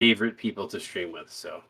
favorite people to stream with. So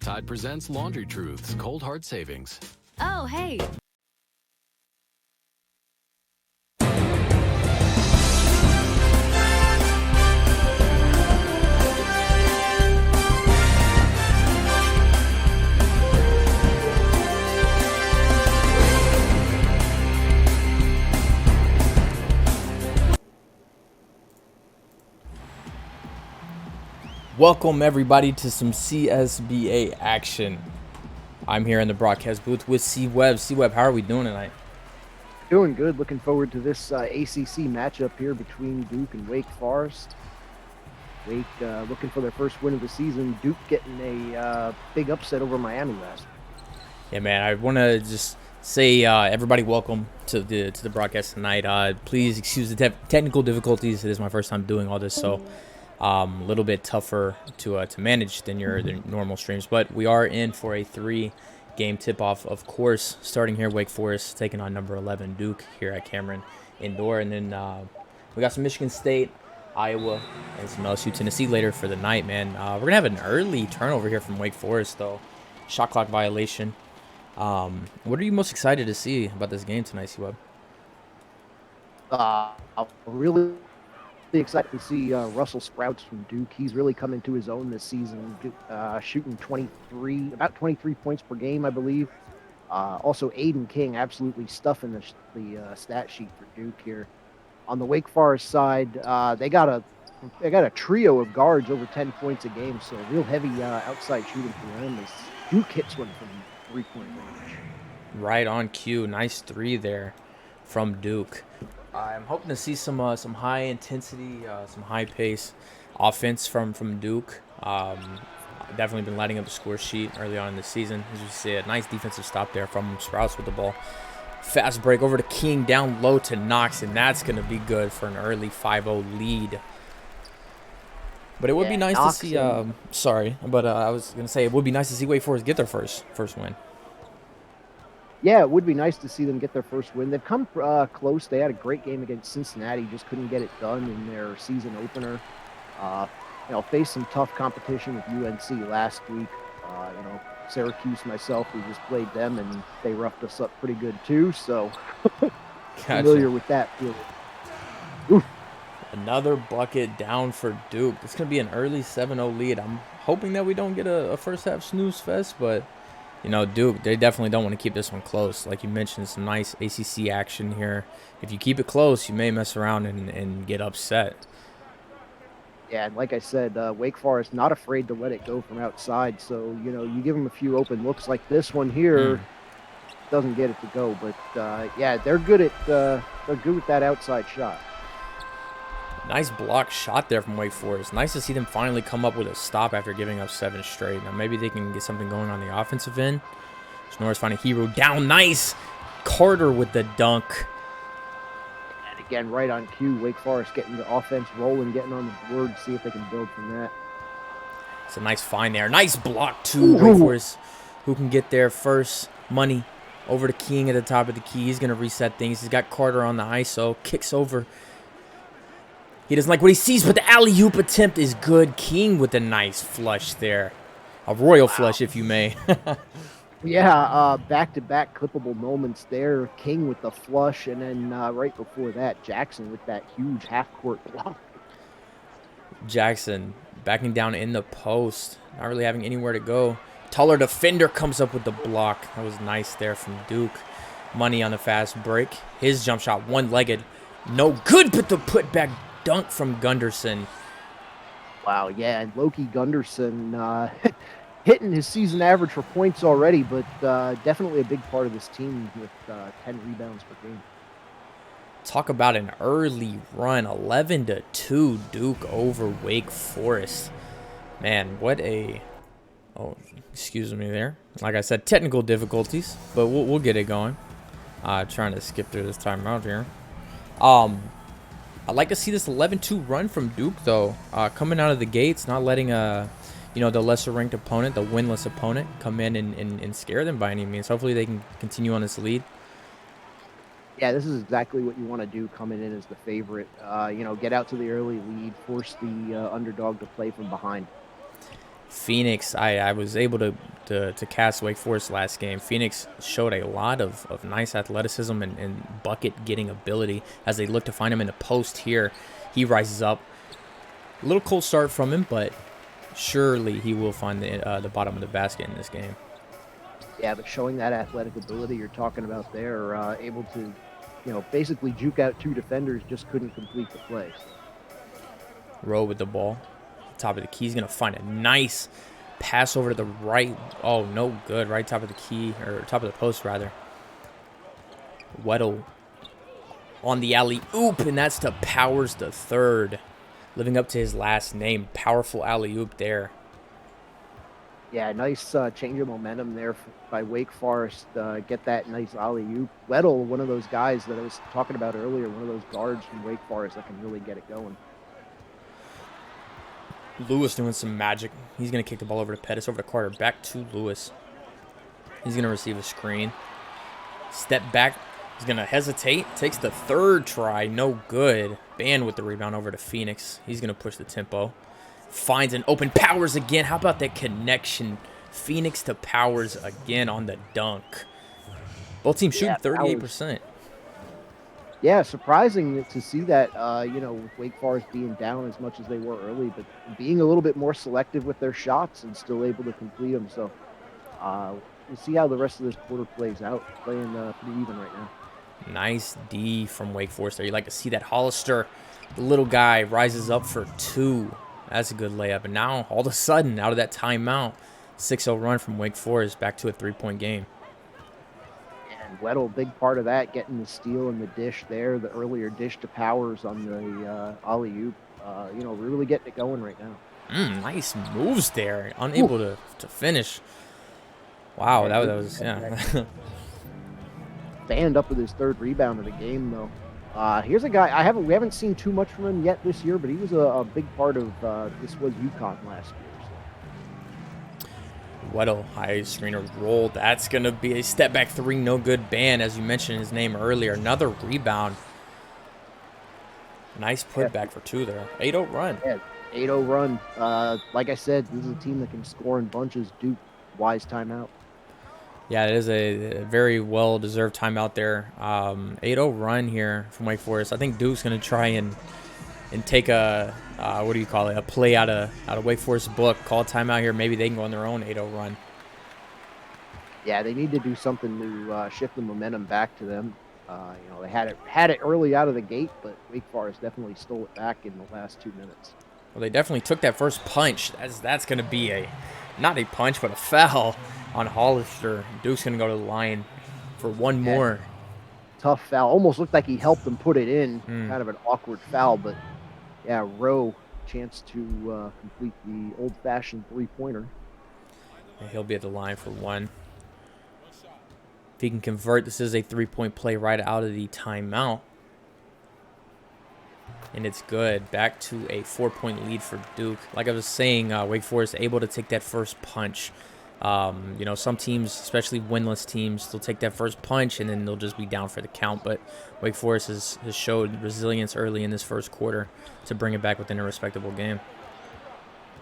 Tide presents Laundry Truths, Cold Hard Savings. Oh, hey. Welcome everybody to some CSBA action. I'm here in the broadcast booth with C-Web. C-Web, how are we doing tonight? Doing good. Looking forward to this ACC matchup here between Duke and Wake Forest. Wake looking for their first win of the season. Duke getting a big upset over Miami last week. Yeah, man, I want to just say everybody welcome to the broadcast tonight. Please excuse the technical difficulties. It is my first time doing all this, so a little bit tougher to manage than your normal streams. But we are in for a 3-game tip-off, of course, starting here, Wake Forest taking on number 11 Duke here at Cameron Indoor. And then we got some Michigan State, Iowa, and some LSU Tennessee later for the night, man. We're going to have an early turnover here from Wake Forest, though. Shot clock violation. What are you most excited to see about this game tonight, Csba? I'm really excited to see Russell Sprouts from Duke. He's really come into his own this season, shooting about 23 points per game, I believe. Also, Aiden King absolutely stuffing the stat sheet for Duke here. On the Wake Forest side, they got a trio of guards over 10 points a game, so real heavy outside shooting for them as Duke hits one from 3-point range. Right on cue. Nice 3 there from Duke. I'm hoping to see some high intensity, some high pace offense from Duke. Definitely been lighting up the score sheet early on in the season. As you see, a nice defensive stop there from Sprouts with the ball. Fast break over to King, down low to Knox, and that's going to be good for an early 5-0 lead. But it would be nice to see. I was going to say it would be nice to see Wake Forest get their first win. Yeah, it would be nice to see them get their first win. They've come close. They had a great game against Cincinnati, just couldn't get it done in their season opener. Faced some tough competition with UNC last week. Syracuse, myself, we just played them, and they roughed us up pretty good too. So familiar with that feeling. Oof. Another bucket down for Duke. It's going to be an early 7-0 lead. I'm hoping that we don't get a first half snooze fest, but Duke, they definitely don't want to keep this one close. Like you mentioned, some nice ACC action here. If you keep it close, you may mess around and get upset. Yeah, and like I said, Wake Forest not afraid to let it go from outside. So, you give them a few open looks like this one here, doesn't get it to go. But, they're good with that outside shot. Nice block shot there from Wake Forest. Nice to see them finally come up with a stop after giving up 7 straight. Now maybe they can get something going on the offensive end. Schnorr's finding Hero down. Nice. Carter with the dunk. And again, right on cue, Wake Forest getting the offense rolling, getting on the board, see if they can build from that. It's a nice find there. Nice block too. Wake Forest, who can get there first. Money over to King at the top of the key. He's going to reset things. He's got Carter on the ISO. Kicks over. He doesn't like what he sees, but the alley-oop attempt is good. King with a nice flush there. A royal flush, if you may. Yeah, back-to-back clippable moments there. King with the flush, and then right before that, Jackson with that huge half-court block. Jackson backing down in the post. Not really having anywhere to go. Taller defender comes up with the block. That was nice there from Duke. Money on the fast break. His jump shot, one-legged. No good, but the putback dunk from Gunderson. Wow, yeah, and Loki Gunderson hitting his season average for points already, but definitely a big part of this team with 10 rebounds per game. Talk about an early run, 11-2 Duke over Wake Forest. Man, what a... Oh, excuse me there. Like I said, technical difficulties, but we'll get it going. Trying to skip through this timeout here. I'd like to see this 11-2 run from Duke, though. Coming out of the gates, not letting the lesser-ranked opponent, the winless opponent, come in and scare them by any means. Hopefully they can continue on this lead. Yeah, this is exactly what you want to do coming in as the favorite. Get out to the early lead, force the underdog to play from behind. Phoenix, I was able to cast Wake Forest last game. Phoenix showed a lot of nice athleticism and bucket-getting ability as they look to find him in the post here. He rises up. A little cold start from him, but surely he will find the bottom of the basket in this game. Yeah, but showing that athletic ability you're talking about there, able to, basically juke out 2 defenders, just couldn't complete the play. Rowe with the ball. Top of the key. He's going to find a nice pass over to the right. Oh, no good. Right top of the key, or top of the post, rather. Weddle on the alley-oop, and that's to Powers the third. living up to his last name. Powerful alley-oop there. Yeah, nice change of momentum there by Wake Forest. Get that nice alley-oop. Weddle, one of those guys that I was talking about earlier, one of those guards from Wake Forest that can really get it going. Lewis doing some magic. He's going to kick the ball over to Pettis, over to Carter. Back to Lewis. He's going to receive a screen. Step back. He's going to hesitate. Takes the third try. No good. Band with the rebound over to Phoenix. He's going to push the tempo. Finds an open. Powers again. How about that connection? Phoenix to Powers again on the dunk. Both teams shooting 38%. Yeah, surprising to see that, with Wake Forest being down as much as they were early, but being a little bit more selective with their shots and still able to complete them. So we'll see how the rest of this quarter plays out. Playing pretty even right now. Nice D from Wake Forest there. You like to see that. Hollister, the little guy, rises up for 2. That's a good layup. And now, all of a sudden, out of that timeout, 6-0 run from Wake Forest, back to a 3-point game. And Weddle, big part of that, getting the steal and the dish there, the earlier dish to Powers on the alley-oop. Really getting it going right now. Nice moves there. Unable to finish. Wow, that was yeah. Band up with his 3rd rebound of the game, though. Here's a guy we haven't seen too much from him yet this year, but he was a big part of this was UConn last year. So. Weddle, high screener roll. That's gonna be a step back 3, no good. Band, as you mentioned his name earlier. Another rebound. Nice putback for 2 there. 8-0 run. Yeah, 8-0 run. Like I said, this is a team that can score in bunches. Duke, wise timeout. Yeah, it is a very well-deserved timeout there. 8-0 run here from Wake Forest. I think Duke's going to try and take a, a play out of Wake Forest book, call a timeout here. Maybe they can go on their own 8-0 run. Yeah, they need to do something to shift the momentum back to them. They had it early out of the gate, but Wake Forest definitely stole it back in the last 2 minutes. Well, they definitely took that first punch. That's going to be not a punch, but a foul on Hollister. Duke's going to go to the line for one more. Tough foul. Almost looked like he helped them put it in. Kind of an awkward foul, but yeah, Rowe, chance to complete the old-fashioned 3-pointer. And he'll be at the line for 1. If he can convert, this is a 3-point play right out of the timeout. And it's good. Back to a 4-point lead for Duke. Like I was saying, Wake Forest able to take that first punch. Some teams, especially winless teams, they'll take that first punch and then they'll just be down for the count. But Wake Forest has showed resilience early in this first quarter to bring it back within a respectable game.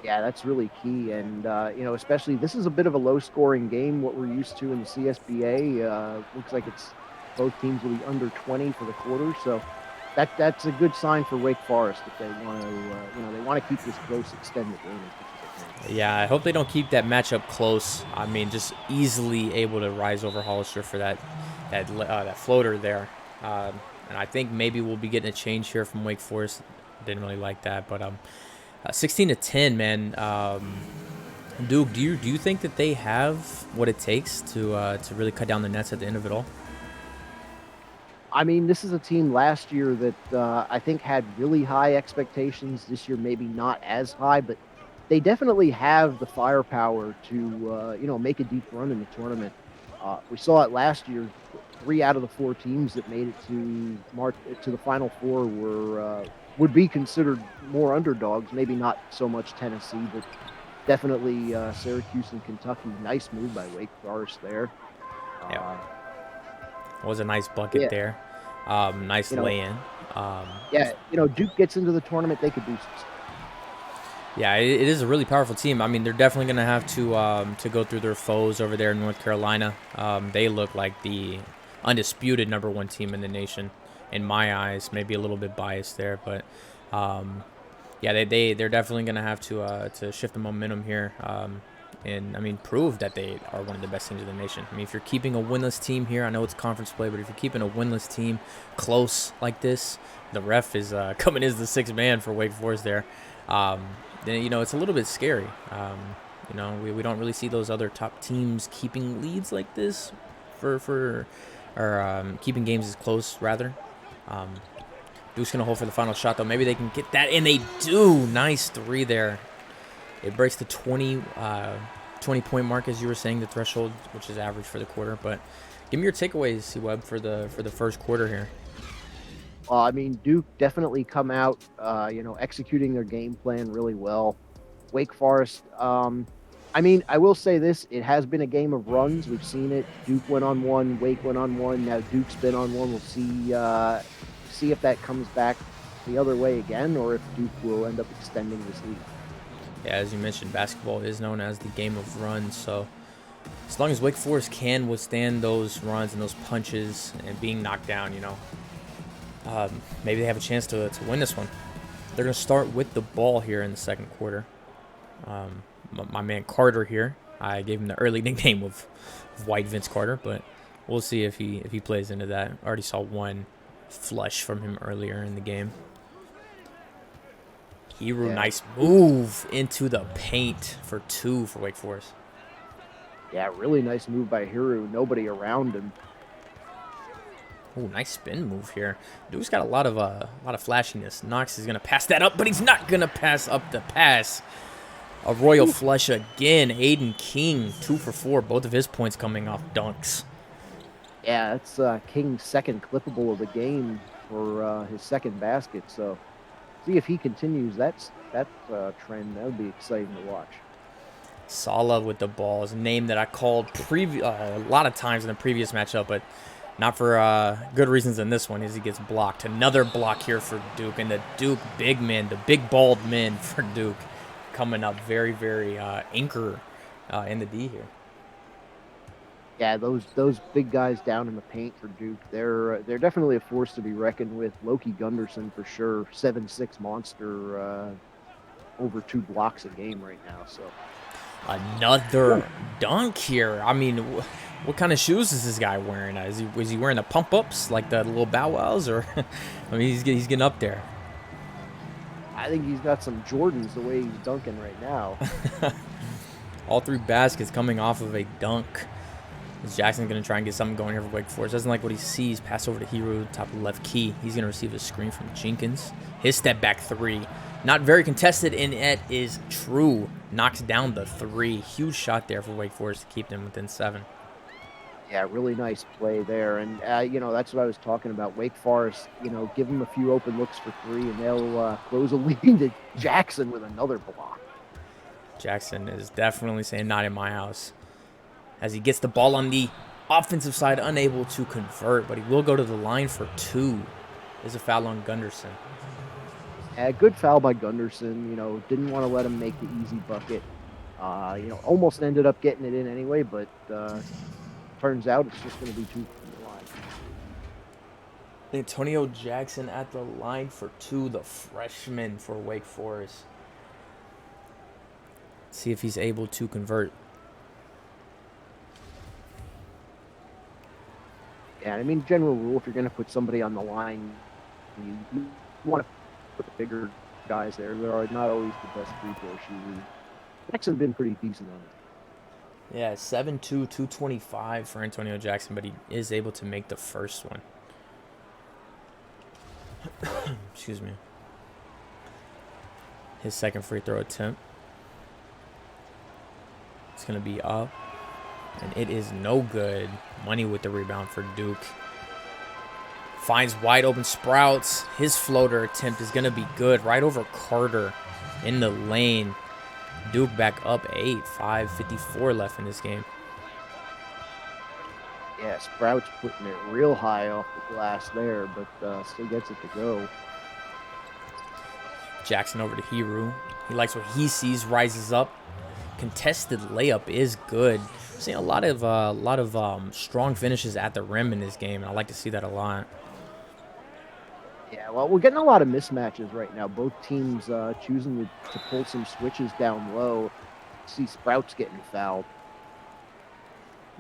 Yeah, that's really key. And, especially this is a bit of a low-scoring game, what we're used to in the CSBA. Looks like both teams will be under 20 for the quarter. So that's a good sign for Wake Forest if they want to, they want to keep this close, extended game. Yeah, I hope they don't keep that matchup close. I mean, just easily able to rise over Hollister for that floater there. And I think maybe we'll be getting a change here from Wake Forest. Didn't really like that, but 16-10, man. Duke, do you think that they have what it takes to really cut down the nets at the end of it all? I mean, this is a team last year that I think had really high expectations. This year, maybe not as high, but they definitely have the firepower to, make a deep run in the tournament. We saw it last year. 3 out of the 4 teams that made it to the Final Four would be considered more underdogs. Maybe not so much Tennessee, but definitely Syracuse and Kentucky. Nice move by Wake Forest there. Yeah. Was a nice bucket there. Nice lay-in. Duke gets into the tournament, they could do some. Yeah, it is a really powerful team. I mean, they're definitely going to have to go through their foes over there in North Carolina. They look like the undisputed #1 team in the nation, in my eyes. Maybe a little bit biased there, but they're definitely going to have to shift the momentum here. And, I mean, prove that they are one of the best teams in the nation. I mean, if you're keeping a winless team here, I know it's conference play, but if you're keeping a winless team close like this, the ref is coming as the 6th man for Wake Forest there. Then, it's a little bit scary. We don't really see those other top teams keeping leads like this or keeping games as close, rather. Duke's going to hold for the final shot, though. Maybe they can get that, and they do. Nice 3 there. It breaks the 20-point mark, as you were saying, the threshold, which is average for the quarter. But give me your takeaways, C-Web, for the first quarter here. I mean, Duke definitely come out, executing their game plan really well. Wake Forest, I mean, I will say this. It has been a game of runs. We've seen it. Duke went on one. Wake went on one. Now Duke's been on one. We'll see if that comes back the other way again, or if Duke will end up extending this lead. Yeah, as you mentioned, basketball is known as the game of runs. So as long as Wake Forest can withstand those runs and those punches and being knocked down, maybe they have a chance to win this one. They're going to start with the ball here in the second quarter. My man Carter here, I gave him the early nickname of White Vince Carter, but we'll see if he plays into that. I already saw one flush from him earlier in the game. Hero, nice move into the paint for 2 for Wake Forest. Yeah, really nice move by Hero. Nobody around him. Oh, nice spin move here. Duke's got a lot of flashiness. Knox is gonna pass that up, but he's not gonna pass up the pass. A royal flush again. Aiden King, 2 for 4. Both of his points coming off dunks. Yeah, that's King's second clippable of the game for his second basket. So see if he continues that trend. That would be exciting to watch. Sala with the ball is a name that I called a lot of times in the previous matchup, but not for good reasons in this one, as he gets blocked. Another block here for Duke, and the Duke big men, the big bald men for Duke, coming up very, very anchor in the D here. Yeah, those big guys down in the paint for Duke, they're definitely a force to be reckoned with. Loki Gunderson for sure, 7'6" monster, over 2 blocks a game right now. So another dunk here. I mean, what kind of shoes is this guy wearing? Is he wearing the pump ups like the little Bow Wows, or I mean, he's getting up there. I think he's got some Jordans the way he's dunking right now. All 3 baskets coming off of a dunk. Jackson's going to try and get something going here for Wake Forest. Doesn't like what he sees. Pass over to Hero, top of the left key. He's going to receive a screen from Jenkins. His step back 3. Not very contested, and it is true. Knocks down the 3. Huge shot there for Wake Forest to keep them within 7. Yeah, really nice play there. And, that's what I was talking about. Wake Forest, give them a few open looks for 3, and they'll close a lead to Jackson with another block. Jackson is definitely saying not in my house. As he gets the ball on the offensive side, unable to convert, but he will go to the line for 2. There's a foul on Gunderson. Yeah, good foul by Gunderson. Didn't want to let him make the easy bucket. Almost ended up getting it in anyway, but turns out it's just going to be 2 from the line. Antonio Jackson at the line for 2, the freshman for Wake Forest. See if he's able to convert. Yeah, I mean, general rule, if you're going to put somebody on the line, you want to put the bigger guys there. They're not always the best free throw shooters. Jackson's been pretty decent on it. Yeah, 7'2", 225 for Antonio Jackson, but he is able to make the first one. Excuse me. His second free throw attempt. It's going to be up. And it is no good. Money with the rebound for Duke. Finds wide open Sprouts. His floater attempt is going to be good. Right over Carter in the lane. Duke back up 8. 5:54 left in this game. Yeah, Sprouts putting it real high off the glass there, but still gets it to go. Jackson over to Hero. He likes what he sees, rises up. Contested layup is good. Seeing a lot of strong finishes at the rim in this game, and I like to see that a lot. Yeah, well, we're getting a lot of mismatches right now. Both teams choosing to pull some switches down low. See Sprouts getting fouled.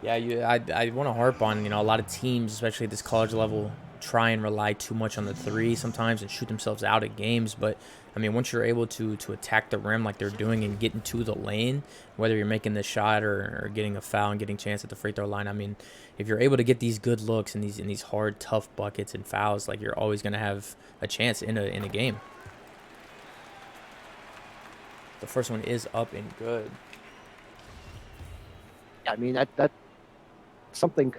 Yeah, I want to harp on, a lot of teams, especially at this college level, try and rely too much on the three sometimes and shoot themselves out at games. But, I mean, once you're able to attack the rim like they're doing and get into the lane, whether you're making the shot or getting a foul and getting a chance at the free throw line, I mean, if you're able to get these good looks and these hard, tough buckets and fouls, like, you're always going to have a chance in a game. The first one is up and good. I mean, that's something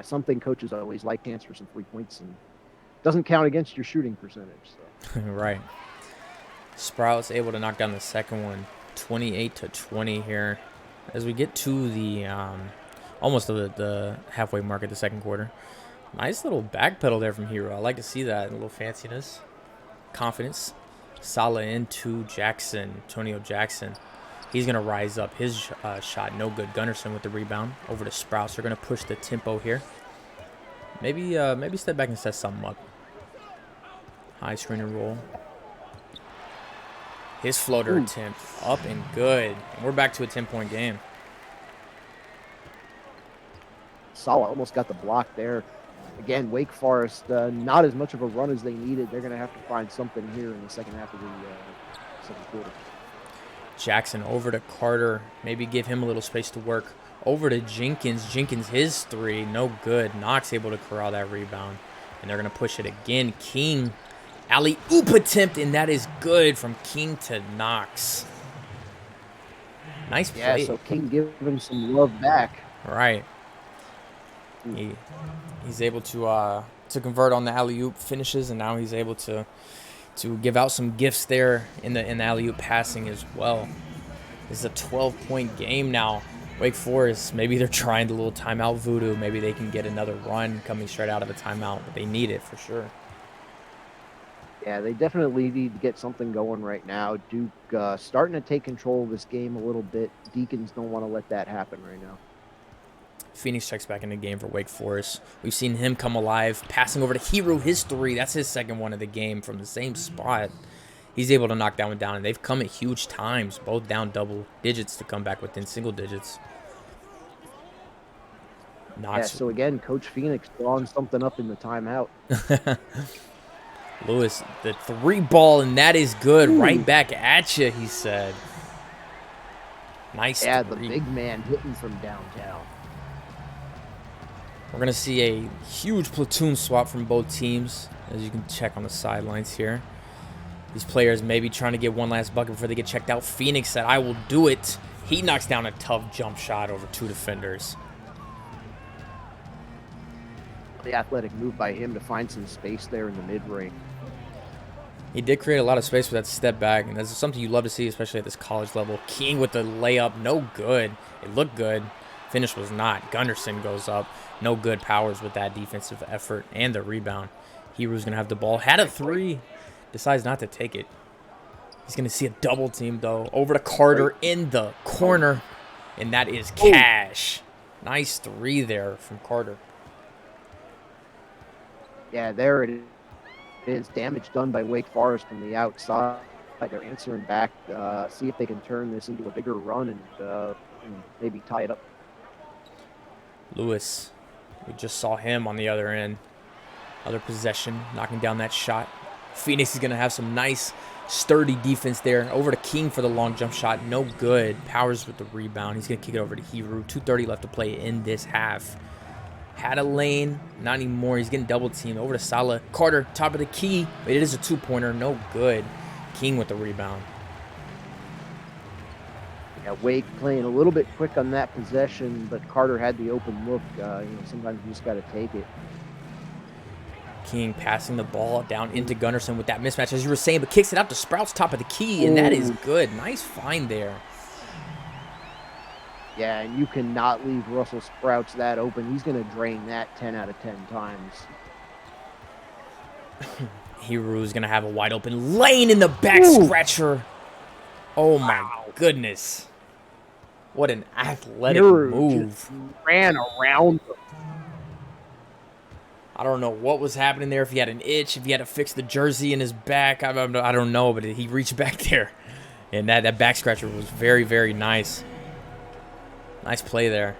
something coaches always like, chance for some 3 points, and doesn't count against your shooting percentage. So. Right. Sprouts able to knock down the second one, 28-20 here, as we get to the almost the halfway mark of the second quarter. Nice little back pedal there from Hero. I like to see that, a little fanciness, confidence. Sala into Jackson, Antonio Jackson. He's going to rise up. His shot, no good. Gunnarsson with the rebound. Over to Sprouts. They're going to push the tempo here. Maybe step back and set something up. High screen and roll. His floater attempt, up and good. And we're back to a 10-point game. Sala almost got the block there. Again, Wake Forest, not as much of a run as they needed. They're going to have to find something here in the second half of the second quarter. Jackson over to Carter. Maybe give him a little space to work. Over to Jenkins. Jenkins, his three, no good. Knox able to corral that rebound. And they're going to push it again. King, alley-oop attempt, and that is good from King to Knox. Nice play. Yeah, so King giving him some love back. Right. He's able to convert on the alley-oop finishes, and now he's able to give out some gifts there in the alley-oop passing as well. This is a 12-point game now. Wake Forest, maybe they're trying the little timeout voodoo. Maybe they can get another run coming straight out of a timeout, but they need it for sure. Yeah, they definitely need to get something going right now. Duke starting to take control of this game a little bit. Deacons don't want to let that happen right now. Phoenix checks back in the game for Wake Forest. We've seen him come alive, passing over to Hero, his three. That's his second one of the game from the same spot. He's able to knock that one down, and they've come at huge times, both down double digits to come back within single digits. Yeah, so again, Coach Phoenix drawing something up in the timeout. Lewis, the three ball, and that is good. Right back at you, he said. Nice. Yeah, three. the big man hitting from downtown. We're going to see a huge platoon swap from both teams, as you can check on the sidelines here. These players may be trying to get one last bucket before they get checked out. Phoenix said, I will do it. He knocks down a tough jump shot over two defenders. The athletic move by him to find some space there in the mid-range. He did create a lot of space for that step back, and that's something you love to see, especially at this college level. King with the layup, no good. It looked good. Finish was not. Gunnarsson goes up. No good. Powers with that defensive effort and the rebound. Hero's going to have the ball. Had a three. Decides not to take it. He's going to see a double team, though. Over to Carter in the corner. And that is cash. Nice three there from Carter. Yeah, there it is. Damage done by Wake Forest from the outside. They're answering back. See if they can turn this into a bigger run and maybe tie it up. Lewis. We just saw him on the other end. Other possession. Knocking down that shot. Phoenix is going to have some nice, sturdy defense there. Over to King for the long jump shot. No good. Powers with the rebound. He's going to kick it over to Hero. 2:30 left to play in this half. Had a lane. Not anymore. He's getting double teamed. Over to Sala. Carter, top of the key. But it is a two-pointer. No good. King with the rebound. Yeah, Wake playing a little bit quick on that possession, but Carter had the open look. Sometimes you just got to take it. King passing the ball down into Gunnarsson with that mismatch, as you were saying, but kicks it out to Sprouts, top of the key, and that is good. Nice find there. Yeah, and you cannot leave Russell Sprouts that open. He's going to drain that 10 out of 10 times. Hero's going to have a wide open lane in the back scratcher. Oh, my goodness. What an athletic move. Just ran around them. I don't know what was happening there, if he had an itch, if he had to fix the jersey in his back. I don't know, but he reached back there. And that back scratcher was very, very nice. Nice play there.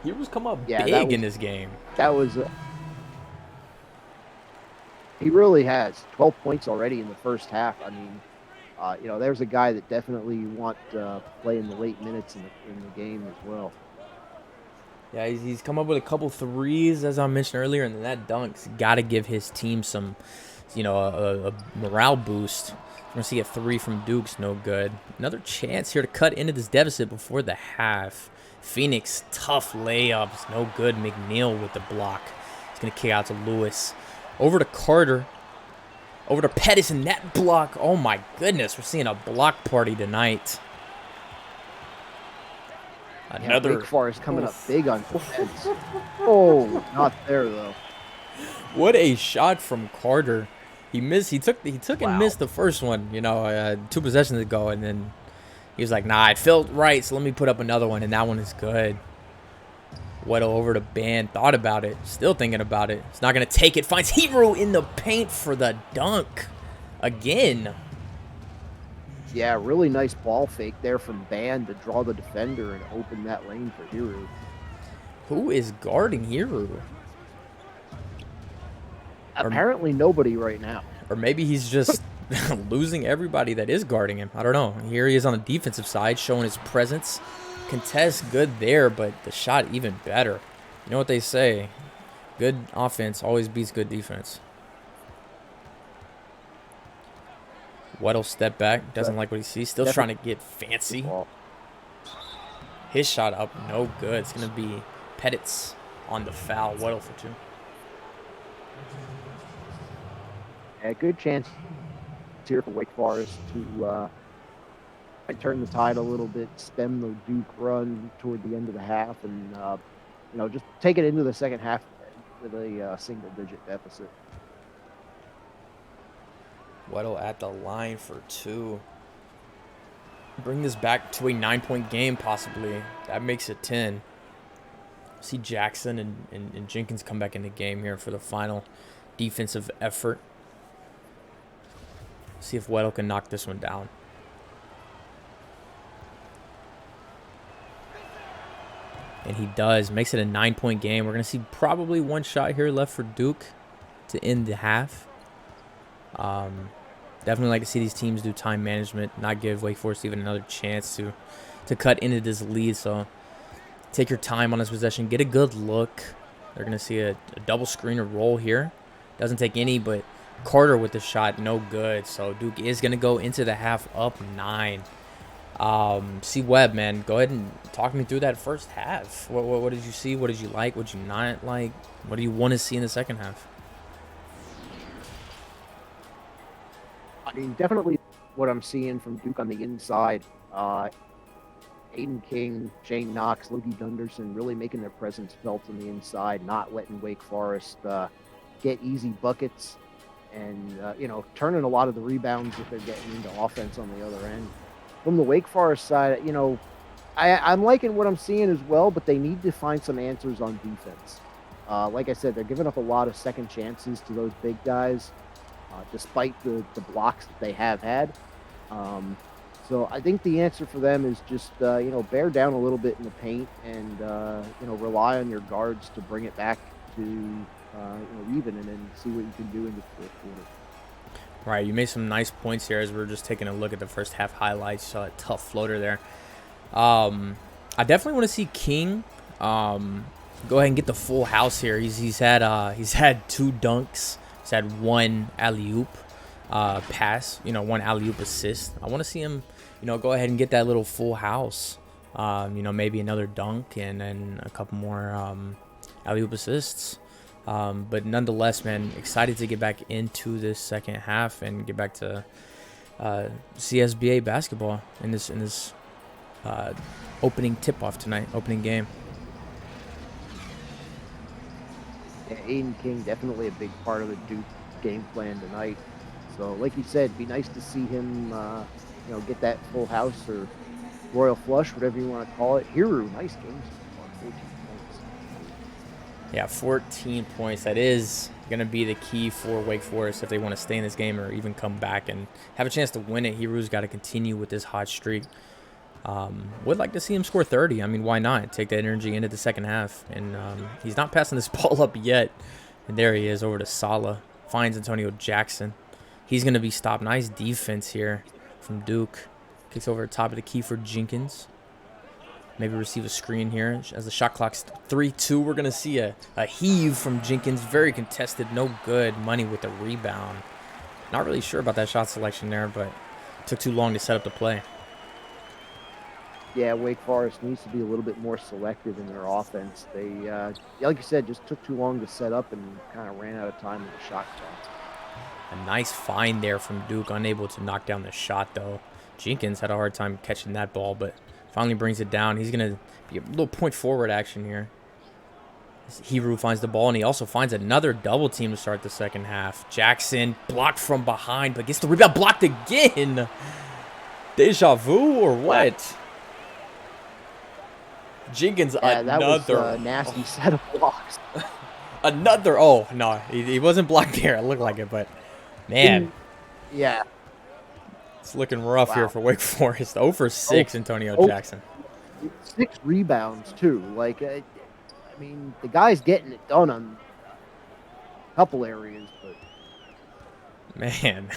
Heroes come up Yeah, big in this game. that was. He really has 12 points already in the first half. I mean, there's a guy that definitely you want to play in the late minutes in the game as well. Yeah, he's come up with a couple threes, as I mentioned earlier, and then that dunk's got to give his team some, a morale boost. We're going to see a three from Duke's no good. Another chance here to cut into this deficit before the half. Phoenix, tough layups, no good. McNeil with the block. He's going to kick out to Lewis. Over to Carter. Over to Pettis, and that block. Oh, my goodness. We're seeing a block party tonight. Another Wake Forest coming up big on defense. Oh, not there though. What a shot from Carter. He missed. He took and missed the first one. 2 possessions ago, and then he was like, "Nah, it felt right, so let me put up another one," and that one is good. Weddle over to Ban. Thought about it. Still thinking about it. He's not gonna take it. Finds Hero in the paint for the dunk again. Yeah, really nice ball fake there from Ban to draw the defender and open that lane for Hero. Who is guarding Hero? Apparently nobody right now. Or maybe he's just losing everybody that is guarding him. I don't know. Here he is on the defensive side, showing his presence. Contest good there, but the shot even better. You know what they say? Good offense always beats good defense. Weddle step back. Doesn't like what he sees. Still trying to get fancy. His shot up. No good. It's going to be Pettis on the foul. Weddle for 2. A good chance here for Wake Forest to turn the tide a little bit, stem the Duke run toward the end of the half, and just take it into the second half with a single-digit deficit. Weddle at the line for 2. Bring this back to a 9-point game, possibly. That makes it 10. See Jackson and Jenkins come back in the game here for the final defensive effort. See if Weddle can knock this one down. And he does. Makes it a 9-point game. We're going to see probably one shot here left for Duke to end the half. Definitely like to see these teams do time management, not give Wake Forest even another chance to cut into this lead. So take your time on this possession. Get a good look. They're going to see a double screen or roll here. Doesn't take any, but Carter with the shot, no good. So Duke is going to go into the half up 9. C Webb, man, go ahead and talk me through that first half. What did you see? What did you like? What did you not like? What do you want to see in the second half? I mean, definitely what I'm seeing from Duke on the inside. Aiden King, Shane Knox, Logie Gunderson really making their presence felt on the inside, not letting Wake Forest get easy buckets and, turning a lot of the rebounds that they're getting into offense on the other end. From the Wake Forest side, I'm liking what I'm seeing as well, but they need to find some answers on defense. Like I said, they're giving up a lot of second chances to those big guys, despite the blocks that they have had. So I think the answer for them is just, bear down a little bit in the paint and, rely on your guards to bring it back to, even and then see what you can do in the fourth quarter. Right, you made some nice points here as we are just taking a look at the first half highlights. Saw a tough floater there. I definitely want to see King go ahead and get the full house here. He's had 2 dunks. He's had 1 alley-oop pass, 1 alley-oop assist. I want to see him, go ahead and get that little full house. Maybe another dunk and then a couple more alley-oop assists. But nonetheless, man, excited to get back into this second half and get back to CSBA basketball in this opening tip-off tonight, opening game. Yeah, Aiden King definitely a big part of the Duke game plan tonight. So, like you said, it'd be nice to see him, get that full house or royal flush, whatever you want to call it. Hero, nice game. 14 points. Yeah, 14 points. That is going to be the key for Wake Forest if they want to stay in this game or even come back and have a chance to win it. Hero's got to continue with this hot streak. Would like to see him score 30. I mean, why not? Take that energy into the second half. And he's not passing this ball up yet. And there he is over to Sala. Finds Antonio Jackson. He's going to be stopped. Nice defense here from Duke. Kicks over the top of the key for Jenkins. Maybe receive a screen here as the shot clock's 3-2. We're going to see a heave from Jenkins. Very contested. No good. Money with the rebound. Not really sure about that shot selection there, but took too long to set up the play. Yeah, Wake Forest needs to be a little bit more selective in their offense. They, like you said, just took too long to set up and kind of ran out of time with the shot clock. A nice find there from Duke. Unable to knock down the shot, though. Jenkins had a hard time catching that ball, but finally brings it down. He's going to be a little point forward action here. Hebrew finds the ball, and he also finds another double team to start the second half. Jackson blocked from behind, but gets the rebound blocked again. Deja vu or what? Jenkins, yeah, another. That was a nasty set of blocks. Another. Oh, no. He wasn't blocked there. It looked like it, but man. Yeah. It's looking rough here for Wake Forest. 0 for 6, Antonio Jackson. 6 rebounds, too. Like, I mean, the guy's getting it done on a couple areas, but. Man.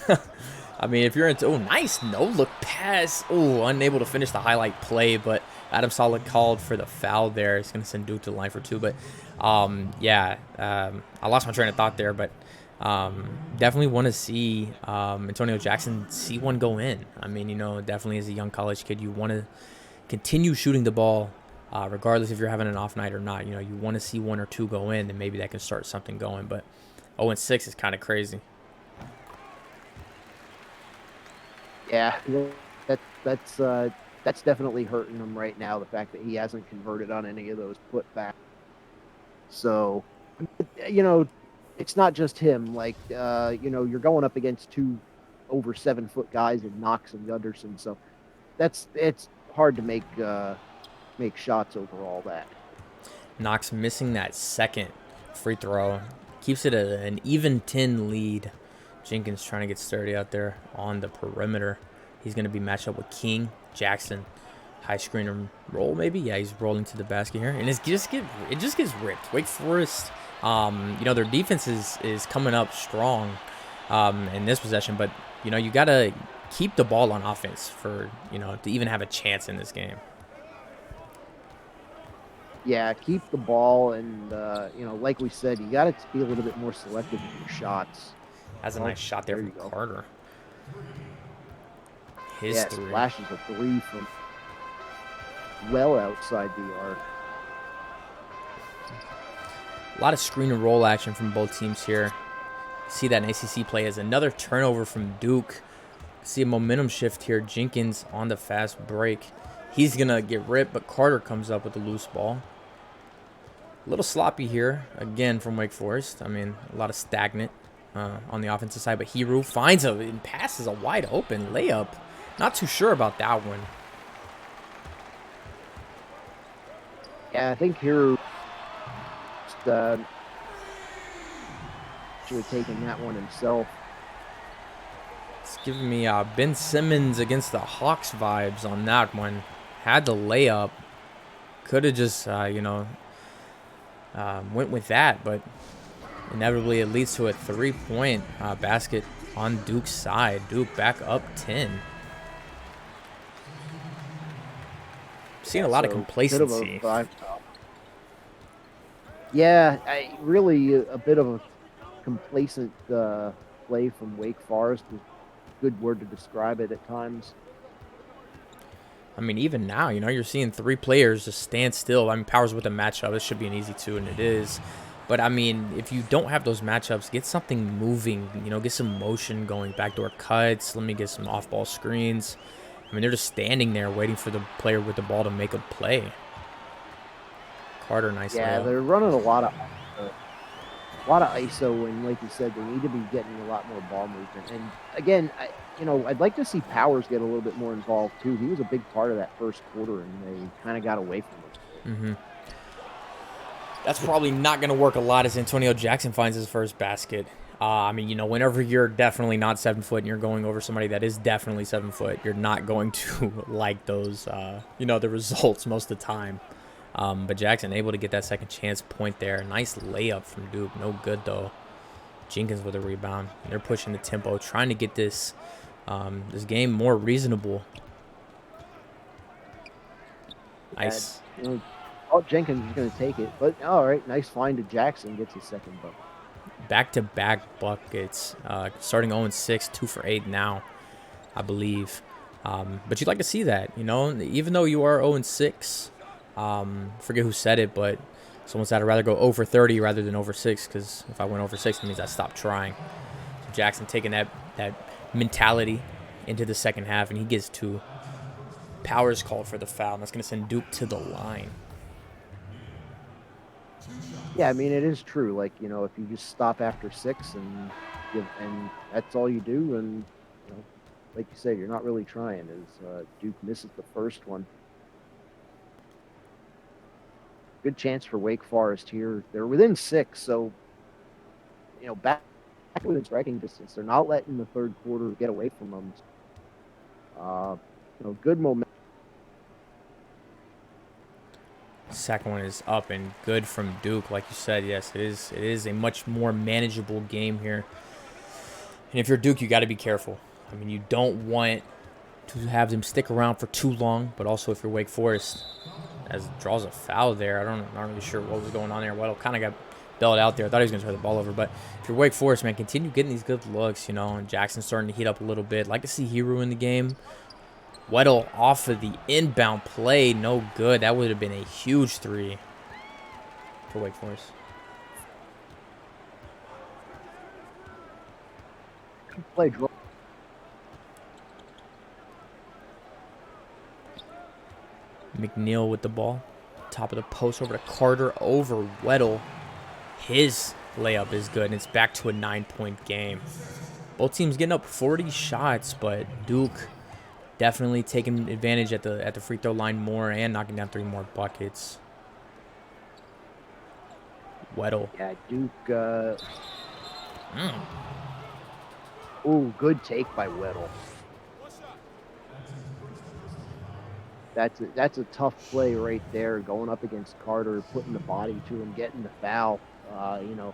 I mean, if you're into. Oh, nice no-look pass. Oh, unable to finish the highlight play, but Adam Sala called for the foul there. He's going to send Duke to the line for 2. But, yeah, I lost my train of thought there, but definitely want to see Antonio Jackson see one go in. I mean, you know, definitely as a young college kid, you want to continue shooting the ball regardless if you're having an off night or not. You know, you want to see 1 or 2 go in, and maybe that can start something going. But 0-6 is kind of crazy. Yeah, that's definitely hurting him right now, the fact that he hasn't converted on any of those putbacks. So, you know, it's not just him. Like, you know, you're going up against 2 over 7-foot guys in Knox and Gunderson, so it's hard to make shots over all that. Knox missing that second free throw. Keeps it an even 10 lead. Jenkins trying to get sturdy out there on the perimeter. He's going to be matched up with King. Jackson, high screen and roll maybe. Yeah, he's rolling to the basket here, and it just gets ripped. Wake Forest, you know, their defense is coming up strong in this possession, but you know, you got to keep the ball on offense for, you know, to even have a chance in this game. Yeah, keep the ball, and you know, like we said, you got to be a little bit more selective with your shots. That's a nice shot there from Carter. His 3. Flashes a 3 from well outside the arc. A lot of screen and roll action from both teams here. See that in ACC play as another turnover from Duke. See a momentum shift here. Jenkins on the fast break. He's going to get ripped, but Carter comes up with a loose ball. A little sloppy here, again, from Wake Forest. I mean, a lot of stagnant on the offensive side, but Heru finds and passes a wide open layup. Not too sure about that one. Yeah, I think Heru should have taken that one himself. It's giving me Ben Simmons against the Hawks vibes on that one. Had the layup. Could have just, you know, went with that, but inevitably it leads to a 3-point basket on Duke's side. Duke back up 10. Seeing a lot of complacency. Yeah, really a bit of a complacent play from Wake Forest. A good word to describe it at times. I mean, even now, you know, you're seeing 3 players just stand still. I mean, Powers with a matchup. This should be an easy 2, and it is. But, I mean, if you don't have those matchups, get something moving. You know, get some motion going. Backdoor cuts. Let me get some off-ball screens. I mean, they're just standing there waiting for the player with the ball to make a play. Carter, nice. Yeah, they're running a lot of ISO, and like you said, they need to be getting a lot more ball movement. And again, you know, I'd like to see Powers get a little bit more involved too. He was a big part of that first quarter, and they kind of got away from him. That's probably not going to work a lot as Antonio Jackson finds his first basket. I mean, you know, whenever you're definitely not 7 foot and you're going over somebody that is definitely 7 foot, you're not going to like those, you know, the results most of the time. But Jackson able to get that second chance point there. Nice layup from Duke. No good, though. Jenkins with a rebound. They're pushing the tempo, trying to get this this game more reasonable. Nice. You know, thought Jenkins was going to take it, but all right, nice find to Jackson. Gets his second bucket. Back-to-back buckets. Starting 0-6, 2 for 8 now, I believe. But you'd like to see that, you know, even though you are 0-6. Forget who said it, but someone said I'd rather go over 30 rather than over 6, because if I went over 6, it means I stopped trying. So Jackson taking that mentality into the second half, and he gets 2. Powers called for the foul, and that's going to send Duke to the line. Yeah, I mean, it is true. Like, you know, if you just stop after 6 and that's all you do, and, you know, like you said, you're not really trying. As Duke misses the first one. Good chance for Wake Forest here. They're within 6, so, you know, back within striking distance. They're not letting the third quarter get away from them. You know, good momentum. Second one is up and good from Duke. Like you said, yes, it is a much more manageable game here. And if you're Duke, you got to be careful. I mean, you don't want to have them stick around for too long, but also if you're Wake Forest, as draws a foul there. I'm not really sure what was going on there. Weddle kind of got bailed out there. I thought he was going to turn the ball over. But if you're Wake Forest, man, continue getting these good looks, you know. And Jackson's starting to heat up a little bit. Like to see Hero in the game. Weddle off of the inbound play. No good. That would have been a huge 3 for Wake Forest. Play draw. McNeil with the ball. Top of the post over to Carter over Weddle. His layup is good, and it's back to a 9-point game. Both teams getting up 40 shots, but Duke definitely taking advantage at the free throw line more and knocking down 3 more buckets. Weddle. Yeah, Duke. Ooh, good take by Weddle. That's a tough play right there, going up against Carter, putting the body to him, getting the foul. You know,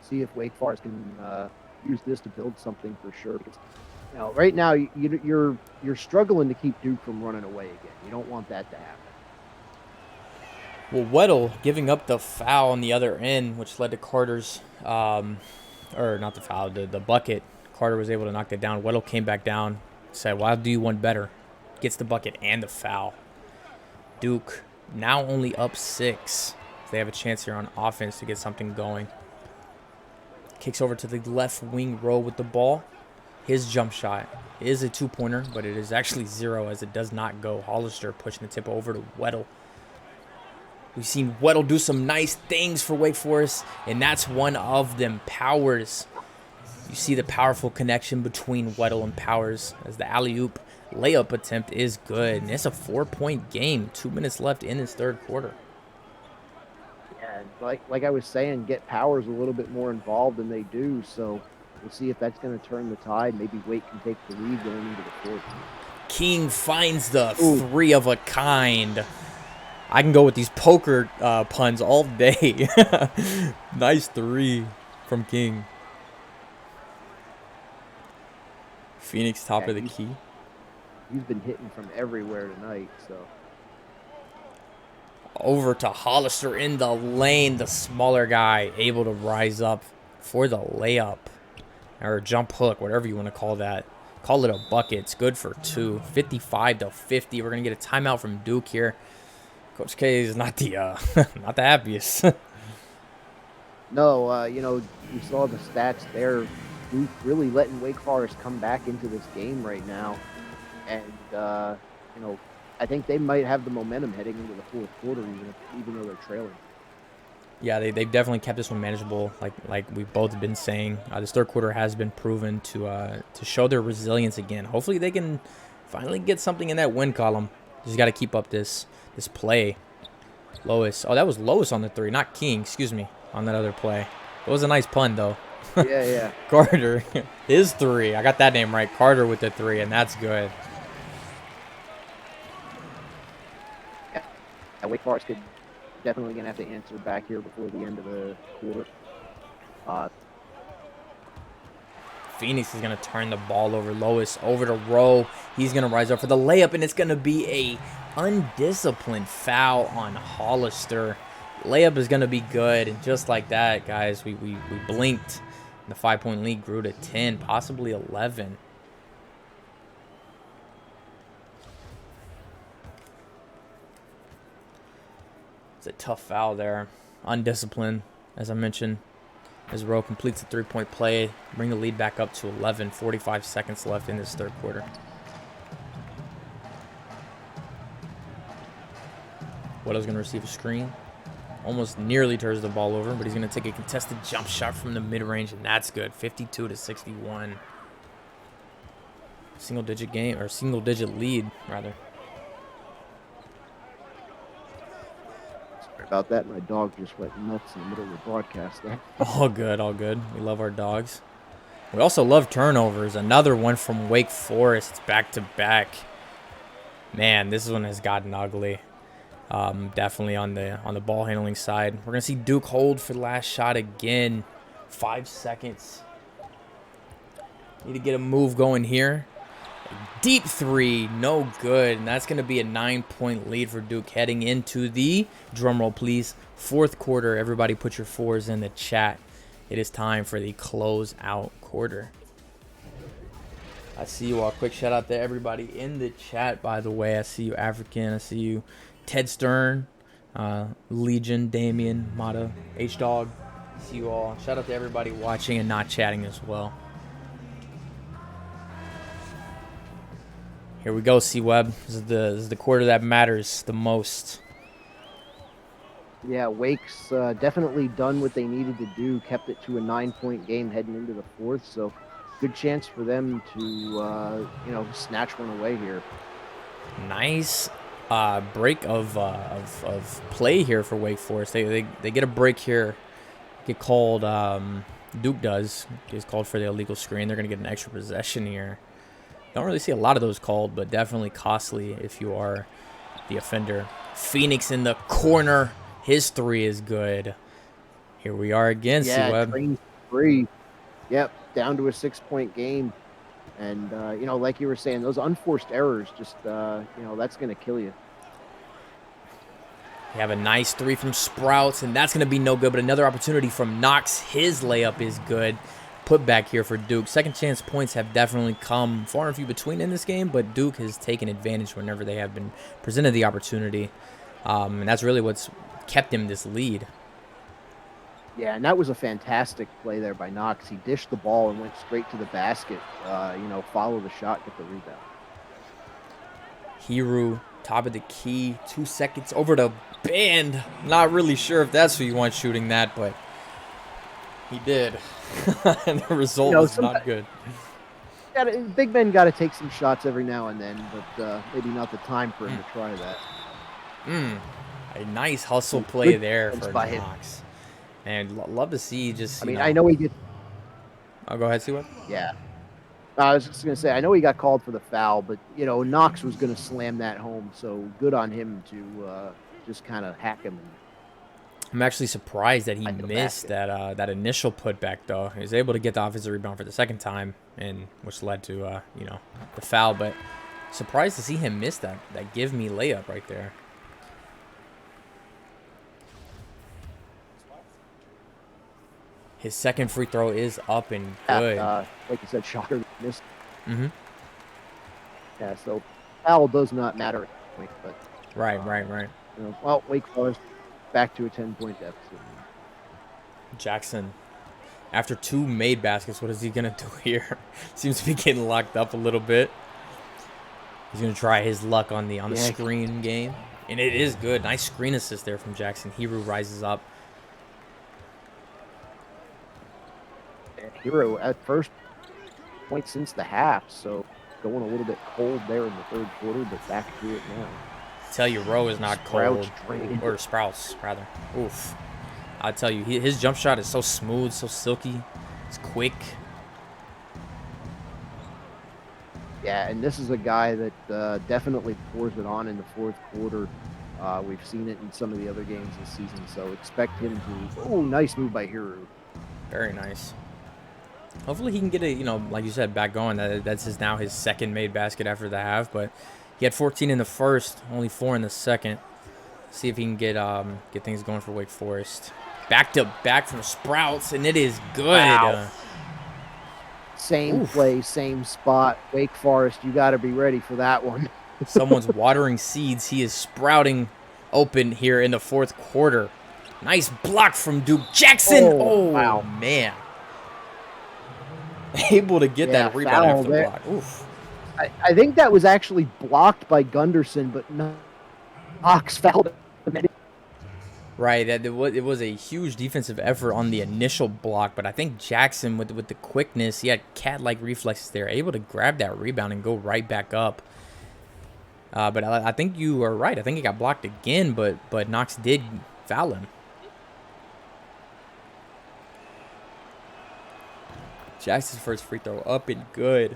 see if Wake Forest can use this to build something for sure. You know, right now you're struggling to keep Duke from running away again. You don't want that to happen. Well, Weddle giving up the foul on the other end, which led to Carter's, or not the foul, the bucket. Carter was able to knock that down. Weddle came back down, said, "Well, I'll do you one better." Gets the bucket and the foul. Duke now only up 6. They have a chance here on offense to get something going. Kicks over to the left wing row with the ball. His jump shot is a 2-pointer, but it is actually 0 as it does not go. Hollister pushing the tip over to Weddle. We've seen Weddle do some nice things for Wake Forest, and that's one of them. Powers. You see the powerful connection between Weddle and Powers as the alley-oop layup attempt is good. And it's a 4-point game. 2 minutes left in this third quarter. Yeah, like I was saying, get Powers a little bit more involved than they do. So we'll see if that's going to turn the tide. Maybe Wake can take the lead going into the fourth. King finds the 3 of a kind. I can go with these poker puns all day. Nice 3 from King. Phoenix top of the key. He's been hitting from everywhere tonight, so. Over to Hollister in the lane. The smaller guy able to rise up for the layup. Or jump hook, whatever you want to call that. Call it a bucket. It's good for 2. 55-50. We're going to get a timeout from Duke here. Coach K is not the not the happiest. No, you know, you saw the stats there. Duke really letting Wake Forest come back into this game right now. And, you know, I think they might have the momentum heading into the fourth quarter, even though they're trailing. Yeah, they've definitely kept this one manageable, like we've both been saying. This third quarter has been proven to show their resilience again. Hopefully they can finally get something in that win column. Just got to keep up this play. Lois. Oh, that was Lois on the 3, not King. Excuse me, on that other play. It was a nice pun, though. Yeah. Carter, his 3. I got that name right. Carter with the 3, and that's good. Wake Forest could definitely gonna have to answer back here before the end of the quarter. Phoenix is going to turn the ball over. Lois over to Rowe. He's going to rise up for the layup, and it's going to be a undisciplined foul on Hollister. Layup is going to be good, and just like that, guys, we blinked. The 5-point lead grew to 10, possibly 11. It's a tough foul there. Undisciplined, as I mentioned. As Rowe completes a 3-point play, bring the lead back up to 11. 45 seconds left in this third quarter. Weddle's going to receive a screen. Almost nearly turns the ball over, but he's going to take a contested jump shot from the mid-range, and that's good. 52-61. Single-digit game, or single-digit lead, rather. About that, my dog just went nuts in the middle of the broadcast there. All good, all good. We love our dogs. We also love turnovers. Another one from Wake Forest. It's back-to-back. Man, this one has gotten ugly. Definitely on the ball handling side. We're gonna see Duke hold for the last shot again. 5 seconds. Need to get a move going here. Deep 3, no good, and that's going to be a 9-point lead for Duke heading into the, drumroll please, fourth quarter. Everybody put your 4s in the chat. It is time for the close-out quarter. I see you all. Quick shout out to everybody in the chat, by the way. I see you, African. I see you, Ted Stern, Legion, Damien, Mata, H-Dog. I see you all. Shout out to everybody watching and not chatting as well. Here we go, C-Web. This is the quarter that matters the most. Yeah, Wake's definitely done what they needed to do, kept it to a 9-point game heading into the fourth, so good chance for them to, snatch one away here. Nice break of play here for Wake Forest. They get a break here, get called, Duke does, gets called for the illegal screen. They're going to get an extra possession here. Don't really see a lot of those called, but definitely costly if you are the offender. Phoenix in the corner. His 3 is good. Here we are again, C-Web. Train 3. Yep, down to a 6-point game. And, like you were saying, those unforced errors just, that's going to kill you. We have a nice 3 from Sprouts, and that's going to be no good, but another opportunity from Knox. His layup is good. Put back here for Duke. Second chance points have definitely come far and few between in this game, but Duke has taken advantage whenever they have been presented the opportunity. And that's really what's kept him this lead. Yeah, and that was a fantastic play there by Knox. He dished the ball and went straight to the basket. Follow the shot, get the rebound. Hiru, top of the key, 2 seconds over to Band. Not really sure if that's who you want shooting that, but he did. And the result was not good. Big men got to take some shots every now and then, but maybe not the time for him to try that. A nice hustle play there for Knox. And love to see just, I know he gets... I'll go ahead, see what? Yeah. I was just going to say, I know he got called for the foul, but, Knox was going to slam that home, so good on him to just kind of hack him. I'm actually surprised that he missed that initial putback, though. He was able to get the offensive rebound for the second time, and which led to, the foul. But surprised to see him miss that give me layup right there. His second free throw is up and good. Like you said, shocker missed. Yeah, so foul does not matter at this point, but right. Wake Forest back to a 10-point deficit. Jackson, after 2 made baskets, what is he gonna do here? Seems to be getting locked up a little bit. He's gonna try his luck on the screen game, and it is good. Nice screen assist there from Jackson. Hiru rises up. Hero at first point since the half, so going a little bit cold there in the third quarter, but back to it now. Tell you, Rowe is not cold, or Sprouts rather. Oof! I tell you, his jump shot is so smooth, so silky. It's quick. Yeah, and this is a guy that definitely pours it on in the fourth quarter. We've seen it in some of the other games this season, so expect him to. Oh, nice move by Hiru. Very nice. Hopefully he can get it, like you said, back going. That's now his second made basket after the half, but he had 14 in the first, only 4 in the second. See if he can get things going for Wake Forest. Back to back from Sprouts, and it is good. Wow. Same Oof. play, same spot. Wake Forest, you got to be ready for that one. Someone's watering seeds. He is sprouting open here in the fourth quarter. Nice block from Duke Jackson. Oh, wow. Man. Able to get that rebound after the block. Oof. I think that was actually blocked by Gunderson, but Knox fouled him. Right, it was a huge defensive effort on the initial block, but I think Jackson, with the quickness, he had cat-like reflexes there, able to grab that rebound and go right back up. But I think you are right. I think he got blocked again, but Knox did foul him. Jackson's first free throw up and good.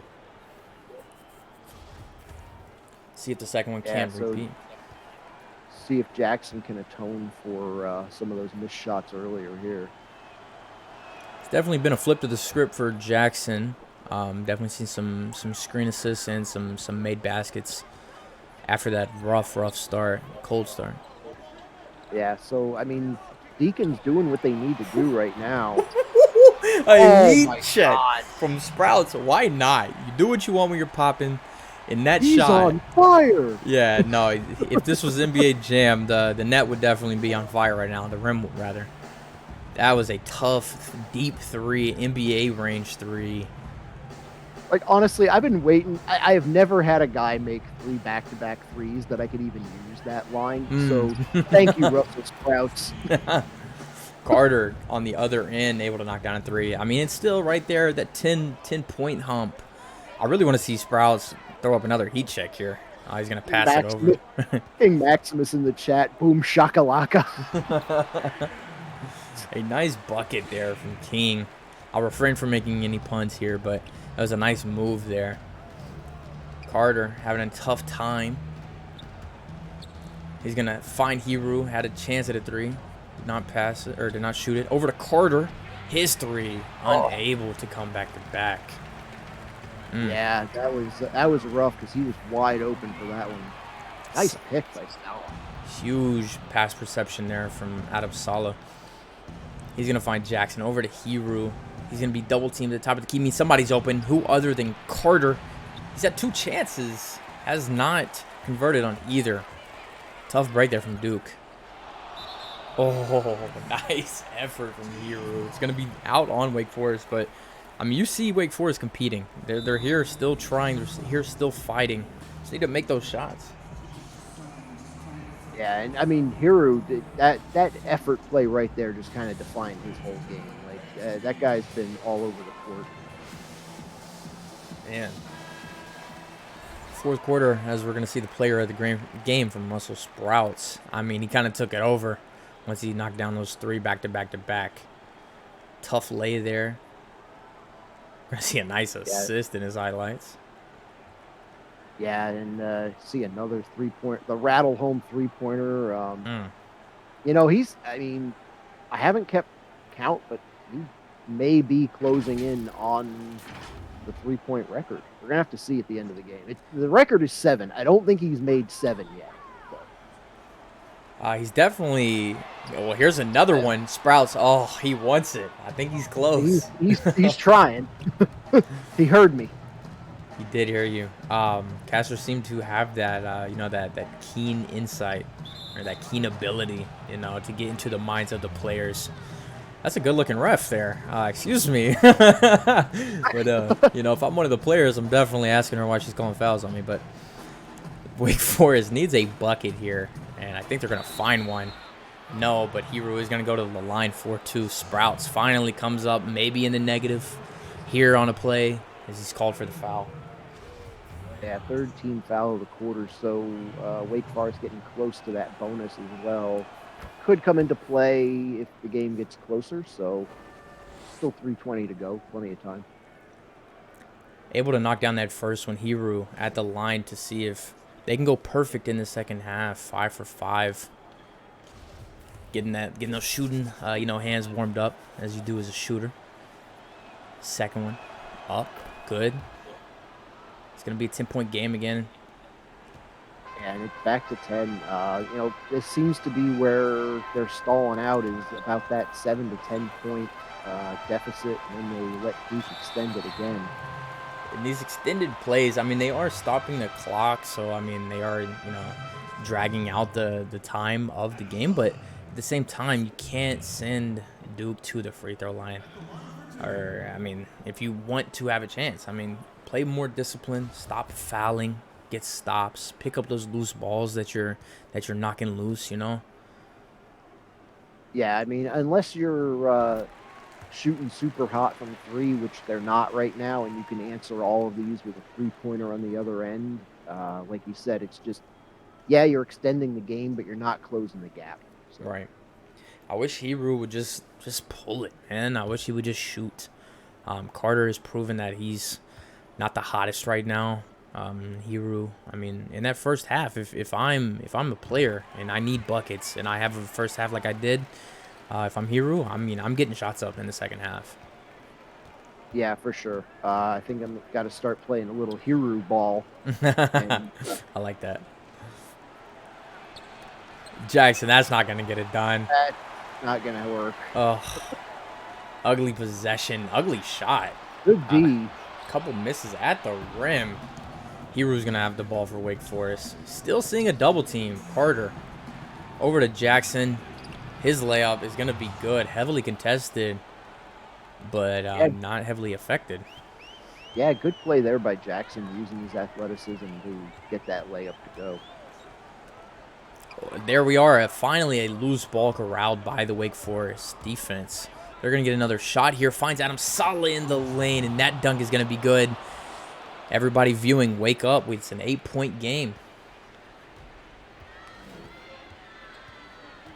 See if the second one can repeat. See if Jackson can atone for some of those missed shots earlier here. It's definitely been a flip to the script for Jackson. Definitely seen some screen assists and some made baskets after that rough start, cold start. Yeah, so, I mean, Deacon's doing what they need to do right now. A heat check from Sprouts. Why not? You do what you want when you're popping. In that He's shot, on fire. Yeah, no. If this was NBA Jam, the net would definitely be on fire right now. The rim, rather. That was a tough, deep three, NBA range three. Like, honestly, I've been waiting. I have never had a guy make 3 back-to-back threes that I could even use that line. So, thank you, Russell Sprouts. Carter on the other end, able to knock down a 3. I mean, it's still right there, that 10-point hump. I really want to see Sprouts throw up another heat check here. Oh, he's going to pass it over. King Maximus in the chat. Boom, shakalaka. A nice bucket there from King. I'll refrain from making any puns here, but that was a nice move there. Carter having a tough time. He's going to find Hiru. Had a chance at a 3. Did not pass it, or did not shoot it. Over to Carter. His 3. Unable to come back to back. Yeah, that was rough because he was wide open for that one. Nice pick by Sala. Huge pass perception there from Adam Sala. He's going to find Jackson over to Hiru. He's going to be double teamed at the top of the key. Means somebody's open. Who other than Carter? He's had 2 chances. Has not converted on either. Tough break there from Duke. Oh, nice effort from Hiru. It's going to be out on Wake Forest, but I mean, you see Wake Forest competing. They're here still trying. They're here still fighting. Just need to make those shots. Yeah, and I mean, Hiru, that effort play right there just kind of defined his whole game. Like, that guy's been all over the court. Man. Fourth quarter, as we're going to see the player of the game from Russell Sprouts. I mean, he kind of took it over once he knocked down those 3 back-to-back-to-back. Tough lay there. We're going to see a nice assist in his highlights. Yeah, and see another 3-point, the rattle home 3-pointer. You know, I mean, I haven't kept count, but he may be closing in on the 3-point record. We're going to have to see at the end of the game. The record is 7. I don't think he's made 7 yet. He's definitely... Well, here's another one. Sprouts. Oh, he wants it. I think he's close. He's trying. He heard me. He did hear you. Castro seemed to have that, that keen insight or that keen ability, to get into the minds of the players. That's a good-looking ref there. Excuse me. But, if I'm one of the players, I'm definitely asking her why she's calling fouls on me. But Wake Forest needs a bucket here, and I think they're going to find one. No, but Hiru is going to go to the line 4-2. Sprouts finally comes up, maybe in the negative here on a play as he's called for the foul. Yeah, 3rd team foul of the quarter, so Wake Forest getting close to that bonus as well. Could come into play if the game gets closer, so Still 3:20 to go. Plenty of time. Able to knock down that first one. Hiru at the line to see if they can go perfect in the second half. 5 for 5. Getting those shooting, hands warmed up as you do as a shooter. Second one, up, good. It's gonna be a 10-point game again. Yeah, and it's back to 10. This seems to be where they're stalling out is about that 7 to 10 point deficit, and then they let Duke extend it again. In these extended plays, I mean, they are stopping the clock, so I mean, they are, dragging out the time of the game, but at the same time, you can't send Duke to the free throw line. Or, I mean, if you want to have a chance, I mean, play more discipline, stop fouling, get stops, pick up those loose balls that you're knocking loose, Yeah, I mean, unless you're shooting super hot from 3, which they're not right now, and you can answer all of these with a 3-pointer on the other end. Like you said, it's just, yeah, you're extending the game, but you're not closing the gap. So. Right. I wish Hiru would just pull it, man. I wish he would just shoot. Carter has proven that he's not the hottest right now. Hiru, I mean, in that first half, if I'm a player and I need buckets and I have a first half like I did, if I'm Hiru, I mean, I'm getting shots up in the second half. Yeah, for sure. I think I'm got to start playing a little Hiru ball. I like that. Jackson, that's not going to get it done. That's not going to work. Oh, ugly possession. Ugly shot. Good D. Couple misses at the rim. Hiru's going to have the ball for Wake Forest. Still seeing a double team. Carter over to Jackson. His layup is going to be good. Heavily contested, but not heavily affected. Yeah, good play there by Jackson, using his athleticism to get that layup to go. There we are. Finally a loose ball corralled by the Wake Forest defense. They're going to get another shot here. Finds Adam Saleh in the lane, and that dunk is going to be good. Everybody viewing, wake up. It's an 8-point game.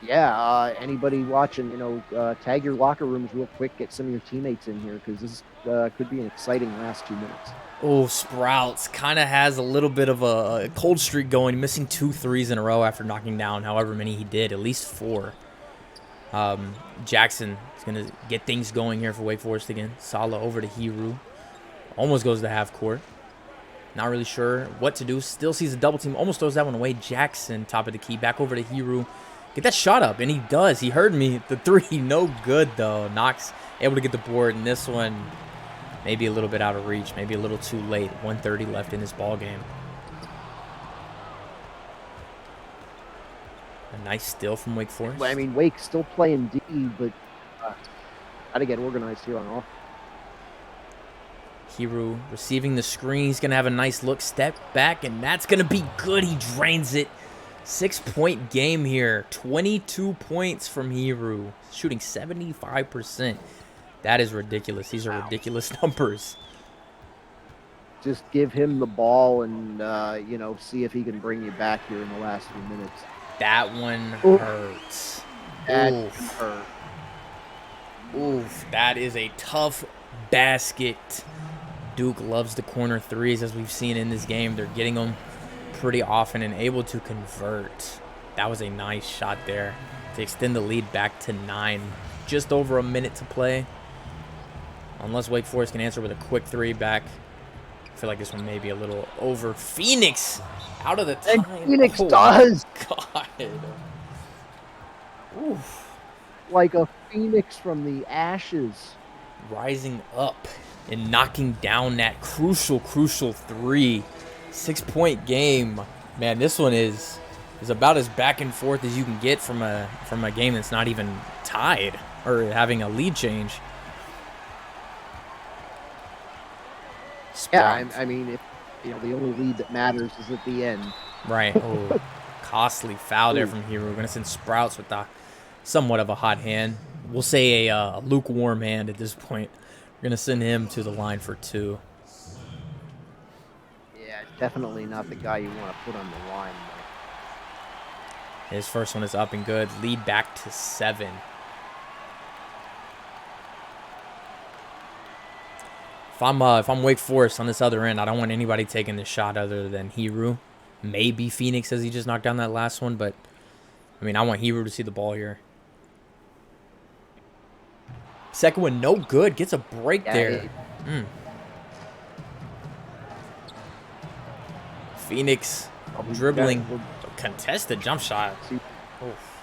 Yeah, anybody watching, tag your locker rooms real quick. Get some of your teammates in here because this could be an exciting last 2 minutes. Oh, Sprouts kind of has a little bit of a cold streak going, missing 2 threes in a row after knocking down however many he did, at least 4. Jackson is going to get things going here for Wake Forest again. Saleh over to Hiru. Almost goes to half court. Not really sure what to do. Still sees a double team. Almost throws that one away. Jackson, top of the key, back over to Hiru. Get that shot up, and he does. He heard me. The 3, no good, though. Knox able to get the board, and this one maybe a little bit out of reach, maybe a little too late. 1:30 left in this ball game. A nice steal from Wake Forest. I mean, Wake's still playing D, but got to get organized here on offense. Hiru receiving the screen. He's going to have a nice look, step back, and that's going to be good. He drains it. 6-point game here. 22 points from Hiru. Shooting 75%. That is ridiculous. These are ridiculous numbers. Just give him the ball and, see if he can bring you back here in the last few minutes. That one hurts. That Oof. hurt. Oof. That is a tough basket. Duke loves the corner threes, as we've seen in this game. They're getting them pretty often and able to convert. That was a nice shot there to extend the lead back to 9. Just over a minute to play. Unless Wake Forest can answer with a quick 3 back. I feel like this one may be a little over. Phoenix out of the time. And Phoenix does. God. Oof. Like a phoenix from the ashes. Rising up and knocking down that crucial 3. 6-point game. Man, this one is about as back and forth as you can get from a game that's not even tied or having a lead change. Yeah, I mean, if the only lead that matters is at the end. Right. Oh, costly foul there from Hiru. We're gonna send Sprouts with somewhat of a hot hand. We'll say a lukewarm hand at this point. We're gonna send him to the line for 2. Yeah, definitely not the guy you want to put on the line. His first one is up and good. Lead back to 7. If I'm Wake Forest on this other end, I don't want anybody taking the shot other than Hiru. Maybe Phoenix, as he just knocked down that last one, but I mean, I want Hiru to see the ball here. Second one, no good. Gets a break there. Phoenix dribbling, contested jump shot. Oof.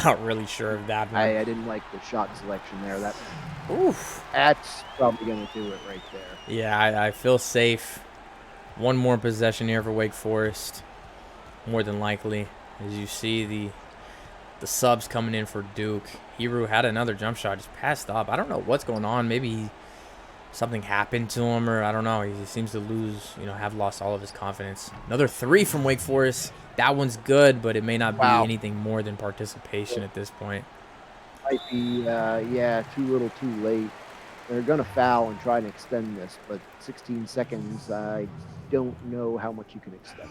Not really sure of that one. I didn't like the shot selection there. Oof. That's probably going to do it right there. Yeah, I feel safe. One more possession here for Wake Forest. More than likely. As you see the subs coming in for Duke. Hiru had another jump shot, just passed up. I don't know what's going on. Maybe something happened to him, or I don't know. He seems to lose, have lost all of his confidence. Another 3 from Wake Forest. That one's good, but it may not be anything more than participation at this point. Might be, too little too late. They're going to foul and try and extend this, but 16 seconds, I don't know how much you can extend.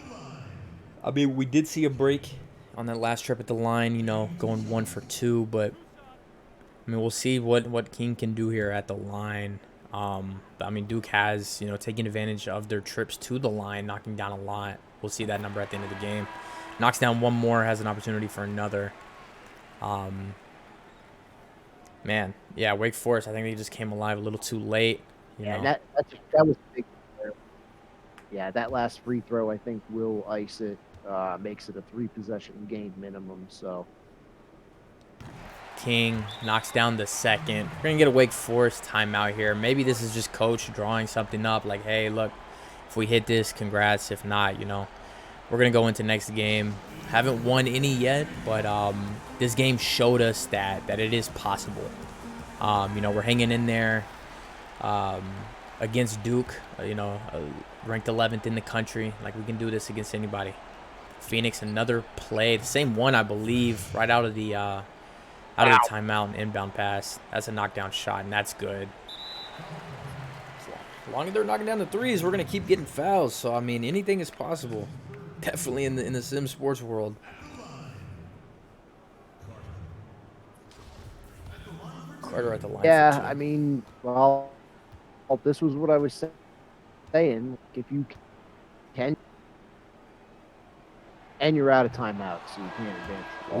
I mean, we did see a break on that last trip at the line, going 1 for 2, but I mean, we'll see what King can do here at the line. I mean, Duke has, taken advantage of their trips to the line, knocking down a lot. We'll see that number at the end of the game. Knocks down one more, has an opportunity for another. Man, yeah, Wake Forest, I think they just came alive a little too late. That was a big player. Yeah, that last free throw, I think, will ice it. Makes it a 3-possession game minimum, so. King knocks down the second. We're going to get a Wake Forest timeout here. Maybe this is just coach drawing something up like, hey, look, if we hit this, congrats. If not, we're going to go into next game. Haven't won any yet, but this game showed us that it is possible. We're hanging in there against Duke, ranked 11th in the country. Like, we can do this against anybody. Phoenix, another play. The same one, I believe, right out of the timeout and inbound pass. That's a knockdown shot, and that's good. As long as they're knocking down the threes, we're going to keep getting fouls. So, I mean, anything is possible. Definitely in the sim sports world. Carter at the line. Yeah, I mean, well, this was what I was saying. If you can, and you're out of timeout, so you can't advance the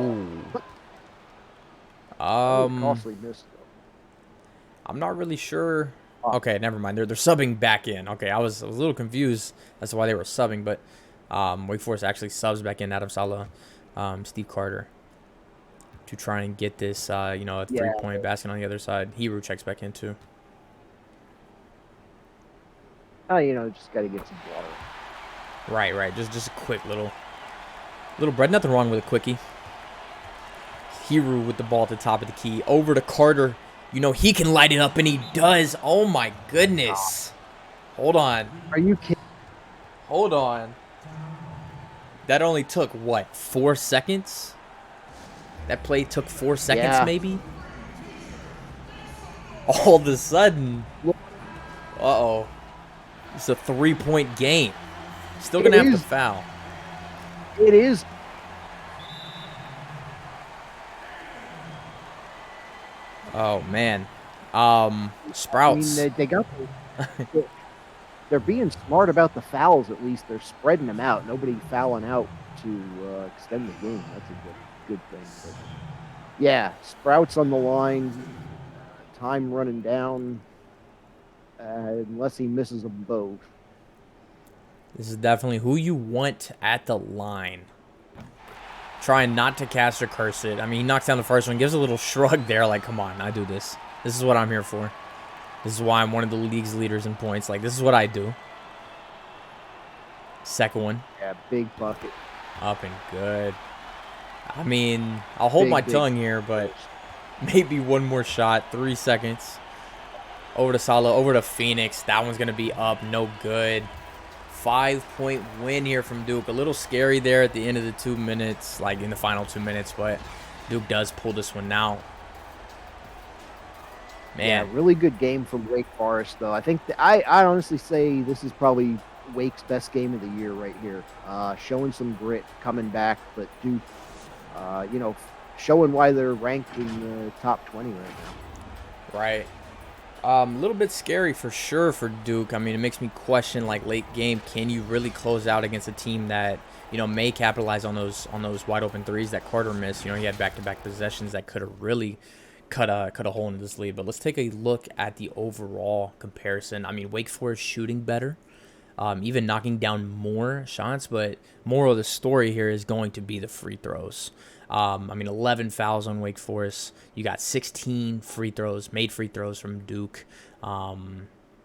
ball. Costly miss, though. I'm not really sure. Okay, never mind. They're subbing back in. Okay, I was a little confused as to why they were subbing, but Wake Forest actually subs back in Adam Saleh, Steve Carter, to try and get this, a 3-point basket on the other side. Hiru checks back in too. Just got to get some water. Right. Just a quick little bread. Nothing wrong with a quickie. Hiru with the ball at the top of the key. Over to Carter. He can light it up, and he does. Oh, my goodness. Hold on. Are you kidding? Hold on. That only took, 4 seconds? That play took 4 seconds, maybe? All of a sudden. Uh-oh. It's a 3-point game. Still going to have to foul. It is. Oh, man. Sprouts. I mean, they got they're being smart about the fouls, at least. They're spreading them out. Nobody fouling out to extend the game. That's a good thing. But, yeah, Sprouts on the line. Time running down. Unless he misses them both. This is definitely who you want at the line. Trying not to cast or curse it. I mean, he knocks down the first one, gives a little shrug there, like, come on, I do this. This is what I'm here for. This is why I'm one of the league's leaders in points. Like, this is what I do. Second one. Yeah, big bucket. Up and good. I mean, I'll hold my tongue here, but maybe one more shot. 3 seconds. Over to Salah, over to Phoenix. That one's going to be up, no good. 5-point win here from Duke. A little scary there at the end of the 2 minutes, like in the final 2 minutes, but Duke does pull this one out. Man. Yeah, really good game from Wake Forest, though. I think I honestly say this is probably Wake's best game of the year right here. Showing some grit, coming back, but Duke, showing why they're ranked in the top 20 right now. Right. A little bit scary for sure for Duke. I mean, it makes me question like late game, can you really close out against a team that may capitalize on those wide open threes that Carter missed? He had back-to-back possessions that could have really cut a hole in this lead. But let's take a look at the overall comparison. I mean, Wake Forest shooting better, even knocking down more shots. But moral of the story here is going to be the free throws. I mean, 11 fouls on Wake Forest. You got 16 made free throws from Duke.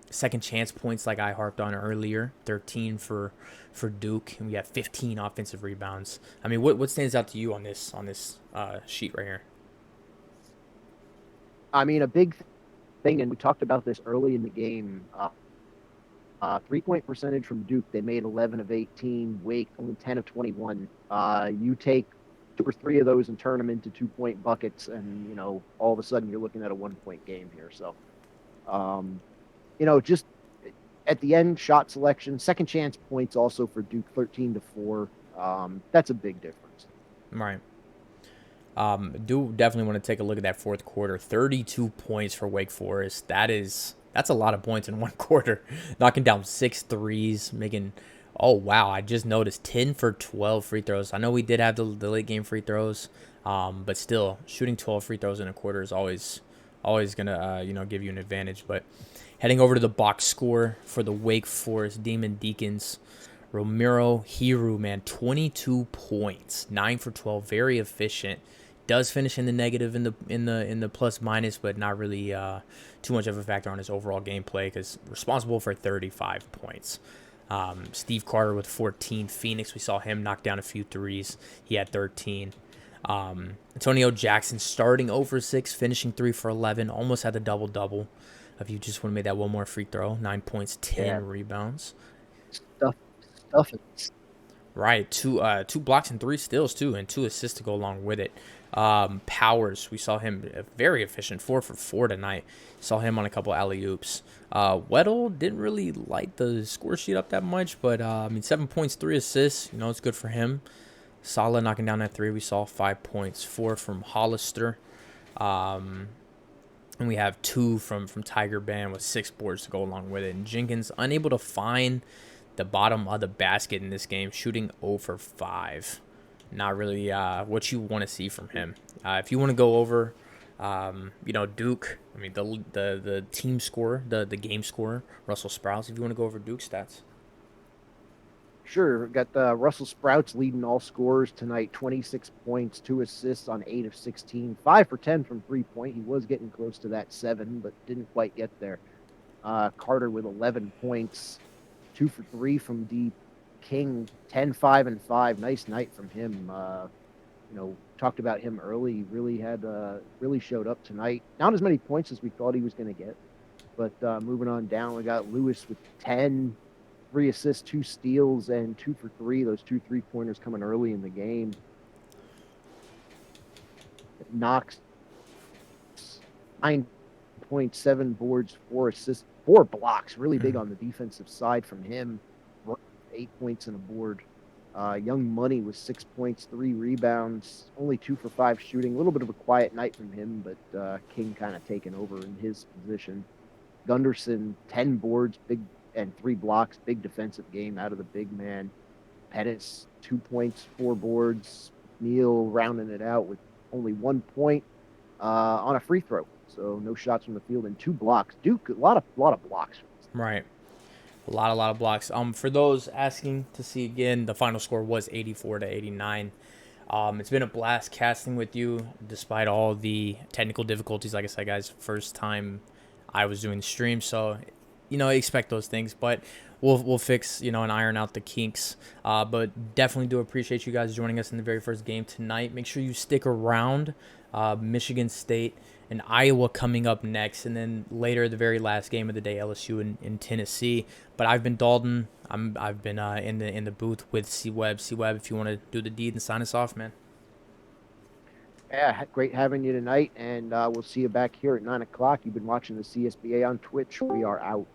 Second chance points, like I harped on earlier, 13 for Duke, and we have 15 offensive rebounds. I mean, what stands out to you on this sheet right here? I mean, a big thing, and we talked about this early in the game. 3-point percentage from Duke, they made 11 of 18. Wake only 10 of 21. You take 2 or 3 of those and turn them into 2-point buckets, and all of a sudden you're looking at a 1-point game here. So, just at the end, shot selection, second chance points also for Duke, 13-4. That's a big difference. Right. Do definitely want to take a look at that fourth quarter. 32 points for Wake Forest. That's a lot of points in one quarter. Knocking down 6 threes, making, oh wow, I just noticed 10 for 12 free throws. I know we did have the late game free throws, but still, shooting 12 free throws in a quarter is always gonna give you an advantage. But heading over to the box score for the Wake Forest Demon Deacons. Romero Hiru, man, 22 points, 9 for 12, very efficient. Does finish in the negative in the plus minus, but not really too much of a factor on his overall gameplay because responsible for 35 points. Steve Carter with 14. Phoenix, we saw him knock down a few threes. He had 13. Antonio Jackson starting over 6, finishing 3 for 11, almost had the double-double. If you just would have made that one more free throw, 9 points, 10 rebounds. Stuff. Right, two blocks and 3 steals too, and 2 assists to go along with it. Powers, we saw him very efficient, 4 for 4 tonight. Saw him on a couple alley-oops. Weddle didn't really light the score sheet up that much, but 7 points, 3 assists. It's good for him. Solid knocking down that 3. We saw 5 points, 4 from Hollister. And we have 2 from Tiger Band with 6 boards to go along with it. And Jenkins unable to find the bottom of the basket in this game, shooting 0 for 5. Not really what you want to see from him. If you want to go over, Duke, I mean, the team scorer, the game scorer, Russell Sprouse, if you want to go over Duke stats. Sure. Got Russell Sprouts leading all scorers tonight, 26 points, 2 assists on 8 of 16, 5 for 10 from 3-point. He was getting close to that 7, but didn't quite get there. Carter with 11 points, 2 for 3 from deep. King 10, 5, and 5. Nice night from him. Talked about him early. Really showed up tonight. Not as many points as we thought he was going to get, but moving on down, we got Lewis with 10, 3 assists, 2 steals, and 2 for 3. Those 2 3-pointers coming early in the game. Knox 9 points, 7 boards, 4 assists, 4 blocks. Really big on the defensive side from him. 8 points and a board. Young Money with 6 points, 3 rebounds, only 2 for 5 shooting. A little bit of a quiet night from him, but King kind of taking over in his position. Gunderson, 10 boards, big, and 3 blocks. Big defensive game out of the big man. Pettis, 2 points, 4 boards. Neal rounding it out with only 1 point on a free throw. So no shots from the field and 2 blocks. Duke, a lot of blocks. Right. A lot of blocks. For those asking to see again, the final score was 84-89. It's been a blast casting with you, despite all the technical difficulties. Like I said, guys, first time I was doing the stream, so expect those things. But we'll fix and iron out the kinks. But definitely do appreciate you guys joining us in the very first game tonight. Make sure you stick around. Michigan State and Iowa coming up next, and then later the very last game of the day, LSU in Tennessee. But I've been Dalton. I've been in the booth with C-Web. C-Web, if you want to do the deed and sign us off, man. Yeah, great having you tonight, and we'll see you back here at 9 o'clock. You've been watching the CSBA on Twitch. We are out.